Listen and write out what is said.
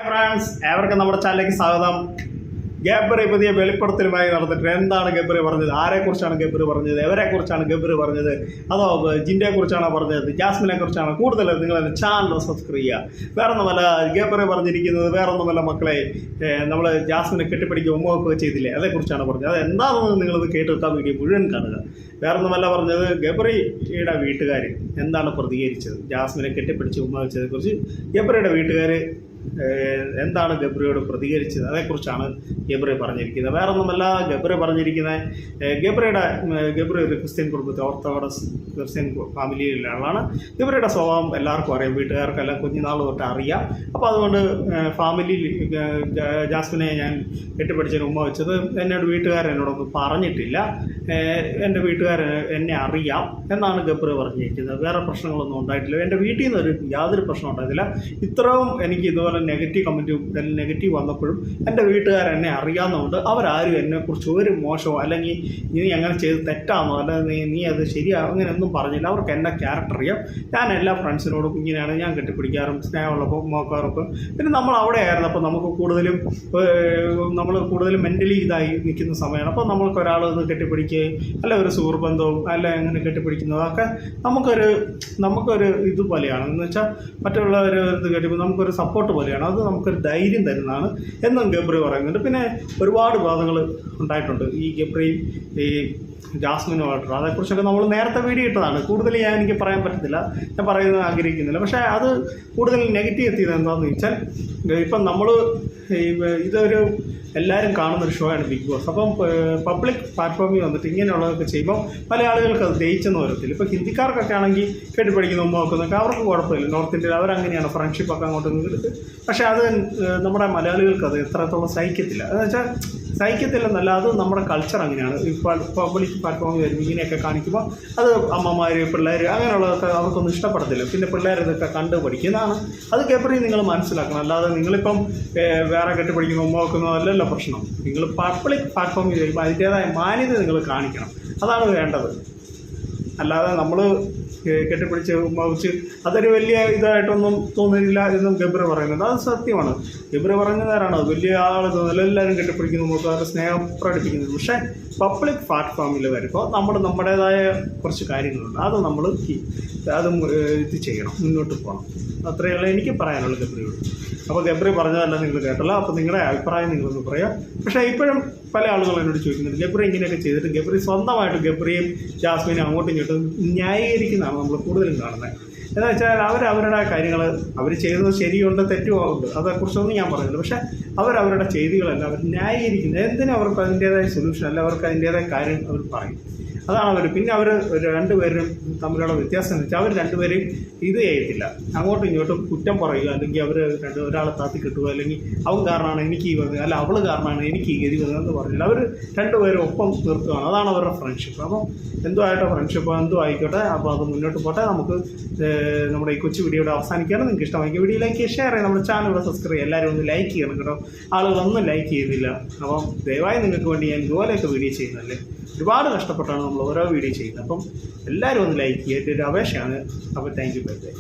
Friends ഏവർക്കും നമ്മുടെ ചാനലിലേക്ക് സ്വാഗതം. ഗബ്രി പുതിയ വെളിപ്പെടുത്തലുമായി നടന്നിട്ട് എന്താണ് ഗബ്രി പറഞ്ഞത്, ആരെക്കുറിച്ചാണ് ഗബ്രി പറഞ്ഞത്, എവരെക്കുറിച്ചാണ് ഗബ്രി പറഞ്ഞത്, അതോ ജിൻഡയെ കുറിച്ചാണോ പറഞ്ഞത്, ജാസ്മിനെ കുറിച്ചാണോ? കൂടുതൽ നിങ്ങൾ എൻ്റെ ചാനൽ സബ്സ്ക്രൈബ് ചെയ്യുക. വേറൊന്നുമല്ല, ഗബ്രി പറഞ്ഞിരിക്കുന്നത് വേറൊന്നുമല്ല മക്കളെ, നമ്മൾ ജാസ്മിനെ കെട്ടിപ്പിടിക്കുക ഉമ്മയൊക്കെ ചെയ്തില്ലേ, അതേക്കുറിച്ചാണ് പറഞ്ഞത്. അത് എന്താണെന്ന് നിങ്ങളത് കേട്ടെടുത്താൽ വീഡിയോ മുഴുവൻ കാണുക. വേറൊന്നുമല്ല പറഞ്ഞത്, ഗബ്രിയുടെ വീട്ടുകാർ എന്താണ് പ്രതികരിച്ചത്, ജാസ്മിനെ കെട്ടിപ്പിടിച്ച് ഉമ്മ വെച്ചതിനെക്കുറിച്ച് ഗബ്രിയുടെ വീട്ടുകാർ എന്താണ് ഗബ്രിയോട് പ്രതികരിച്ചത്, അതേക്കുറിച്ചാണ് ഗബ്രി പറഞ്ഞിരിക്കുന്നത്. വേറൊന്നുമല്ല, ഗബ്രി പറഞ്ഞിരിക്കുന്നത് ഗബ്രി ഒരു ക്രിസ്ത്യൻ കുടുംബത്തിൽ ഓർത്തഡോക്സ് ക്രിസ്ത്യൻ ഫാമിലിയിലുള്ള ആളാണ്. ഗബ്രിയുടെ സ്വഭാവം എല്ലാവർക്കും അറിയാം, വീട്ടുകാർക്കെല്ലാം കുഞ്ഞുനാൾ തൊട്ട് അറിയാം. അപ്പോൾ അതുകൊണ്ട് ഫാമിലിയിൽ ജാസ്മിനെ ഞാൻ കെട്ടിപ്പിടിച്ചതിന് ഉമ്മ വെച്ചത് എന്നോട് വീട്ടുകാരെന്നോടൊന്നും പറഞ്ഞിട്ടില്ല, എൻ്റെ വീട്ടുകാരൻ എന്നെ അറിയാം എന്നാണ് ഗബ്രി പറഞ്ഞിരിക്കുന്നത്. വേറെ പ്രശ്നങ്ങളൊന്നും ഉണ്ടായിട്ടില്ല, എൻ്റെ വീട്ടിൽ നിന്ന് യാതൊരു പ്രശ്നം ഉണ്ടായിട്ടില്ല. ഇത്രയും എനിക്ക് ഇതുപോലെ നെഗറ്റീവ് കമൻറ്റും നെഗറ്റീവ് വന്നപ്പോഴും എൻ്റെ വീട്ടുകാരെന്നെ അറിയാവുന്നതുകൊണ്ട് അവരാരും എന്നെക്കുറിച്ച് ഒരു മോശമോ അല്ലെങ്കിൽ നീ അങ്ങനെ ചെയ്ത് തെറ്റാണോ അല്ലെങ്കിൽ നീ അത് ശരിയാണോ അങ്ങനെയൊന്നും പറഞ്ഞില്ല. അവർക്ക് എൻ്റെ ക്യാരക്ടർ അറിയാം. ഞാൻ എല്ലാ ഫ്രണ്ട്സിനോടും ഇങ്ങനെയാണ് ഞാൻ കെട്ടിപ്പിടിക്കാറും സ്നേഹമുള്ളപ്പോൾ നോക്കാറും. പിന്നെ നമ്മൾ അവിടെ ആയിരുന്നപ്പോൾ നമുക്ക് കൂടുതലും മെൻ്റലി ഇതായി നിൽക്കുന്ന സമയമാണ്. അപ്പോൾ നമ്മൾക്ക് ഒരാൾ ഇത് കെട്ടിപ്പിടിക്കുകയും അല്ല ഒരു സുഹൃബന്ധവും അല്ല അങ്ങനെ കെട്ടിപ്പിടിക്കുന്നതൊക്കെ നമുക്കൊരു ഇതുപോലെയാണ്. എന്ന് വെച്ചാൽ മറ്റുള്ളവർ ഇത് കെട്ടിപ്പോൾ നമുക്കൊരു സപ്പോർട്ട് പോലെയാണ്, അത് നമുക്കൊരു ധൈര്യം തരുന്നതാണ് എന്നും ഗബ്രി പറയുന്നുണ്ട്. പിന്നെ ഒരുപാട് വാദങ്ങൾ ഉണ്ടായിട്ടുണ്ട് ഈ ഗബ്രിയും ഈ ജാസ്മിനുമായിട്ടുള്ള, അതേക്കുറിച്ചൊക്കെ നമ്മൾ നേരത്തെ വീഡിയോ ഇട്ടതാണ്. കൂടുതൽ എനിക്ക് പറയാൻ പറ്റത്തില്ല, ഞാൻ പറയുന്നത് ആഗ്രഹിക്കുന്നില്ല. പക്ഷേ അത് കൂടുതൽ നെഗറ്റീവ് എത്തിയത് എന്താണെന്ന് വെച്ചാൽ, ഇപ്പം നമ്മൾ ഇതൊരു എല്ലാവരും കാണുന്നൊരു ഷോ ആണ് ബിഗ് ബോസ്. അപ്പം പബ്ലിക് പ്ലാറ്റ്ഫോമിൽ വന്നിട്ട് ഇങ്ങനെയുള്ളതൊക്കെ ചെയ്യുമ്പോൾ പല ആളുകൾക്ക് അത് ദഹിച്ചെന്ന് വരത്തില്ല. ഇപ്പോൾ ഹിന്ദിക്കാർക്കൊക്കെ ആണെങ്കിൽ കെട്ടിപ്പിടിക്കുന്ന ഉമ്മ വെക്കുന്നൊക്കെ അവർക്ക് കുഴപ്പമില്ല, നോർത്ത് ഇന്ത്യയിൽ അവരങ്ങനെയാണ് ഫ്രണ്ട്ഷിപ്പൊക്കെ അങ്ങോട്ട് നിന്നിട്ട്. പക്ഷേ അത് നമ്മുടെ മലയാളികൾക്ക് അത് എത്രത്തോളം സഹിക്കത്തില്ല. എന്ന് വെച്ചാൽ സഹിക്കത്തില്ലെന്നല്ല, അത് നമ്മുടെ കൾച്ചർ അങ്ങനെയാണ്. ഈ പബ്ലിക് പ്ലാറ്റ്ഫോമിൽ വരുമ്പോൾ ഇങ്ങനെയൊക്കെ കാണിക്കുമ്പോൾ അത് അമ്മമാർ പിള്ളേർ അങ്ങനെയുള്ളതൊക്കെ അവർക്കൊന്നും ഇഷ്ടപ്പെടത്തില്ല. പിന്നെ പിള്ളേർ ഇതൊക്കെ കണ്ട് പഠിക്കുന്നതാണ്. അത് ഗബ്രി നിങ്ങൾ മനസ്സിലാക്കണം. അല്ലാതെ നിങ്ങളിപ്പം വേറെ കെട്ടിപ്പിടിക്കുന്ന ഉമ്മ വെക്കുന്നതല്ലല്ലോ പ്രശ്നം. നിങ്ങൾ പബ്ലിക് പ്ലാറ്റ്ഫോമിൽ വരുമ്പോൾ അതിൻ്റേതായ മാന്യത നിങ്ങൾ കാണിക്കണം, അതാണ് വേണ്ടത്. അല്ലാതെ നമ്മൾ കെട്ടിപ്പിടിച്ച് ഉമ്മ വെച്ച് അതൊരു വലിയ ഇതായിട്ടൊന്നും തോന്നുന്നില്ല എന്നും ഗബ്രി പറയുന്നുണ്ട്. അത് സത്യമാണ്. ഗബ്രി പറയുന്നതാരാണ് വലിയ ആൾ തോന്നുന്നില്ല, എല്ലാവരും കെട്ടിപ്പിടിക്കുന്ന നോക്കാതെ സ്നേഹം പ്രകടിപ്പിക്കുന്നത്. പക്ഷേ പബ്ലിക് പ്ലാറ്റ്ഫോമിൽ വരുമ്പോൾ നമ്മുടേതായ കുറച്ച് കാര്യങ്ങളുണ്ട്, അത് നമ്മൾ ഇത് ചെയ്യണം, മുന്നോട്ട് പോകണം. അത്രയുള്ള എനിക്ക് പറയാനുള്ളൂ ഗബ്രിയോട്. അപ്പോൾ ഗബ്രി പറഞ്ഞതല്ല നിങ്ങൾ കേട്ടല്ലോ. അപ്പോൾ നിങ്ങളുടെ അഭിപ്രായം നിങ്ങളൊന്ന് പറയാം. പക്ഷേ ഇപ്പോഴും പല ആളുകളും എന്നോട് ചോദിക്കുന്നുണ്ട്, ഗബ്രി ഇങ്ങനെയൊക്കെ ചെയ്തിട്ട് ഗബ്രി സ്വന്തമായിട്ട് ഗബ്രിയും ജാസ്മിനും അങ്ങോട്ടും ഇങ്ങോട്ടും ന്യായീകരിക്കുന്നതാണ് നമ്മൾ കൂടുതലും കാണുന്നത്. എന്ന് വെച്ചാൽ അവരവരുടെ കാര്യങ്ങൾ അവർ ചെയ്തത് ശരിയുണ്ട് തെറ്റുമുണ്ട്, അതേക്കുറിച്ചൊന്നും ഞാൻ പറയുന്നില്ല. പക്ഷേ അവരവരുടെ ചെയ്തികളല്ല അവർ ന്യായീകരിക്കുന്നത്. എന്തിനും അവർക്ക് അതിൻ്റേതായ സൊല്യൂഷൻ അല്ല, അവർക്ക് അതിൻ്റേതായ കാര്യം അവർ പറയും. അതാണ് അവർ. പിന്നെ അവർ രണ്ടുപേരും തമ്മിലുള്ള വ്യത്യാസം എന്ന് വെച്ചാൽ അവർ രണ്ടുപേരും ഇത് ചെയ്യത്തില്ല, അങ്ങോട്ടും ഇങ്ങോട്ടും കുറ്റം പറയുക, അല്ലെങ്കിൽ അവർ ഒരാളെ താത്തി കിട്ടുക, അല്ലെങ്കിൽ അവൻ കാരണമാണ് എനിക്ക് ഈ വന്നത്, അല്ല അവൾ കാരണമാണ് എനിക്ക് ഈ ഗതി വന്നതെന്ന് പറഞ്ഞില്ല. അവർ രണ്ടുപേരും ഒപ്പം നിർത്തുകയാണ്. അതാണ് അവരുടെ ഫ്രണ്ട്ഷിപ്പ്. അപ്പോൾ എന്തോ ആയിട്ടോ ഫ്രണ്ട്ഷിപ്പ് എന്തോ ആയിക്കോട്ടെ. അപ്പോൾ അത് മുന്നോട്ട് പോട്ടെ. നമുക്ക് നമ്മുടെ ഈ കൊച്ചു വീഡിയോയുടെ അവസാനിക്കുകയാണ്. നിങ്ങൾക്ക് ഇഷ്ടമായിരിക്കും വീഡിയോ ലൈക്ക് ചെയ്യുക, ഷെയർ ചെയ്യുക, നമ്മുടെ ചാനലിവിടെ സബ്സ്ക്രൈബ് ചെയ്യുക. എല്ലാവരും ഒന്ന് ലൈക്ക് ചെയ്യണം കേട്ടോ. ആളുകളൊന്നും ലൈക്ക് ചെയ്യുന്നില്ല. അപ്പം ദയവായി നിങ്ങൾക്ക് വേണ്ടി ഞാൻ ഇതുപോലെയൊക്കെ വീഡിയോ ചെയ്യുന്നതല്ലേ, ഒരുപാട് കഷ്ടപ്പെട്ടാണ് നമ്മൾ ഓരോ വീഡിയോ ചെയ്യുന്നത്. അപ്പം എല്ലാവരും ഒന്ന് ലൈക്ക് ചെയ്യുക, ഒരു അപേക്ഷയാണ്. അപ്പോൾ താങ്ക് യു, ബൈ ബൈ.